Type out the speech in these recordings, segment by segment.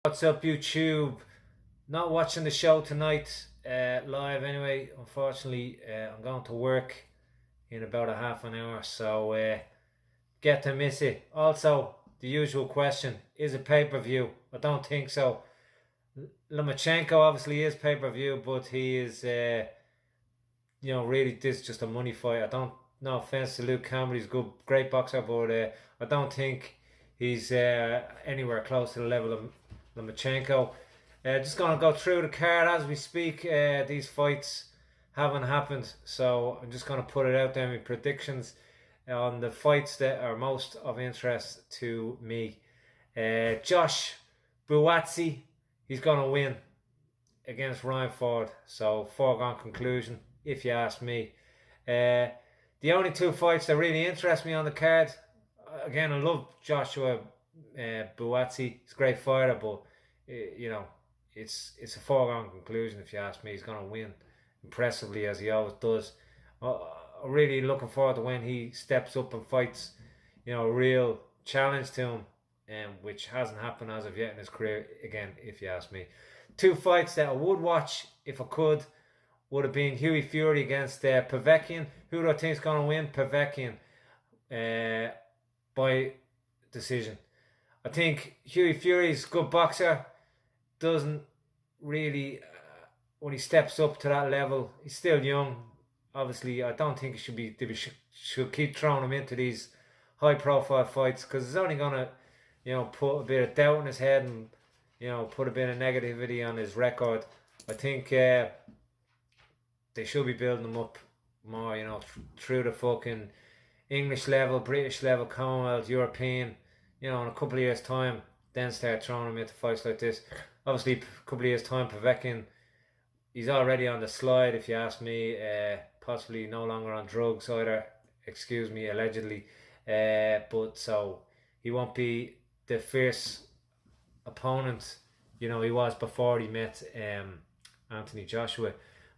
What's up, YouTube? Not watching the show tonight live anyway. Unfortunately, I'm going to work in about a half an hour, so get to miss it. Also, the usual question: is it pay-per-view? I don't think so. Lomachenko obviously is pay-per-view, but he is, really this is just a money fight. I don't. No offense to Luke Campbell, he's a good, great boxer, but I don't think he's anywhere close to the level of Lomachenko. Just going to go through the card as we speak. These fights haven't happened, so I'm just going to put it out there. My predictions on the fights that are most of interest to me. Josh Buatsi, he's going to win against Ryan Ford, so foregone conclusion, if you ask me. The only two fights that really interest me on the card, again, I love Joshua Buatsi. He's a great fighter, but it's a foregone conclusion if you ask me. He's going to win impressively as he always does. I'm really looking forward to when he steps up and fights, a real challenge to him, which hasn't happened as of yet in his career. Again, if you ask me, two fights that I would watch if I could would have been Hughie Fury against Povetkin. Who do I think is going to win? Povetkin by decision. I think Hughie Fury's a good boxer. Doesn't really, when he steps up to that level, he's still young. Obviously, I don't think they should keep throwing him into these high-profile fights because it's only going to, put a bit of doubt in his head and, put a bit of negativity on his record. I think they should be building him up more, through the fucking English level, British level, Commonwealth, European, in a couple of years' time, then start throwing him into fights like this. Obviously, a couple of years' time, Povetkin, he's already on the slide, if you ask me, possibly no longer on drugs either, allegedly. But so he won't be the fierce opponent, he was before he met Anthony Joshua.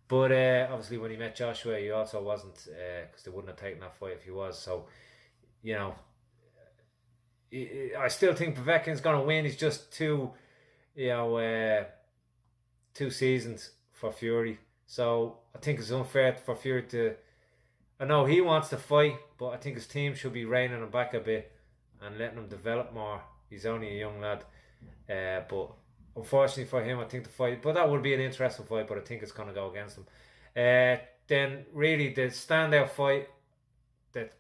But obviously when he met Joshua, he also wasn't, because they wouldn't have taken that fight if he was. So, I still think Povetkin's going to win. He's just too seasoned for Fury. So I think it's unfair for Fury to... I know he wants to fight, but I think his team should be reining him back a bit and letting him develop more. He's only a young lad. But unfortunately for him, I think the fight... But that would be an interesting fight, but I think it's going to go against him. Then really the standout fight that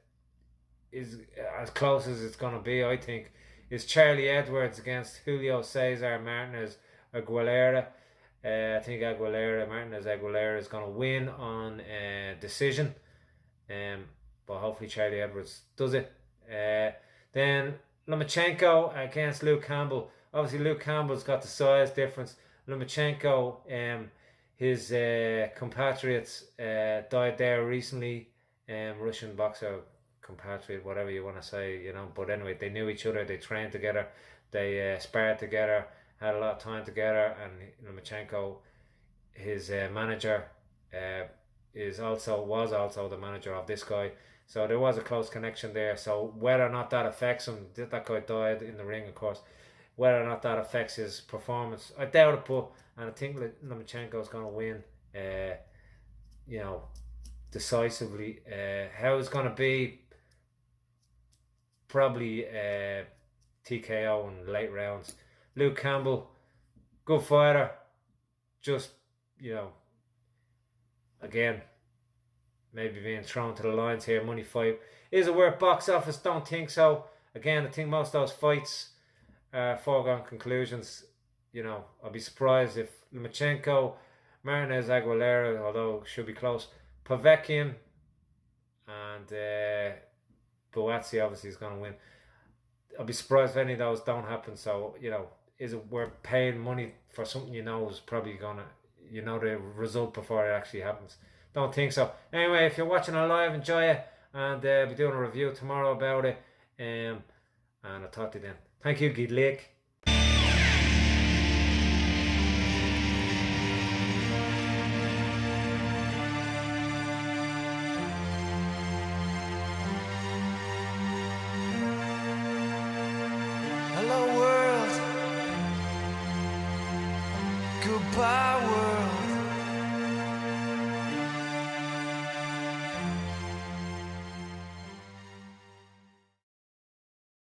is as close as it's going to be, I think, is Charlie Edwards against Julio, Cesar, Martinez, Aguilar. I think Martinez Aguilar is going to win on decision. But hopefully Charlie Edwards does it. Then Lomachenko against Luke Campbell. Obviously Luke Campbell's got the size difference. Lomachenko, his compatriots died there recently. Russian boxer compatriot, whatever you want to say, But anyway, they knew each other. They trained together. They sparred together. Had a lot of time together. And Lomachenko, his manager, was also the manager of this guy. So there was a close connection there. So whether or not that affects him, that guy died in the ring, of course. Whether or not that affects his performance, I doubt it. And I think Lomachenko is going to win, decisively. How it's going to be, probably TKO in late rounds. Luke Campbell, good fighter. Just, again, maybe being thrown to the lines here. Money fight. Is it worth box office? Don't think so. Again, I think most of those fights are foregone conclusions. I'll be surprised if Lomachenko, Martinez, Aguilera, although should be close, Povetkin, and Buatsi obviously is going to win. I'll be surprised if any of those don't happen. So, is it worth paying money for something is probably going to, the result before it actually happens? Don't think so. Anyway, if you're watching it live, enjoy it. And I'll be doing a review tomorrow about it. And I'll talk to you then. Thank you, Good luck. Hello world, Goodbye world.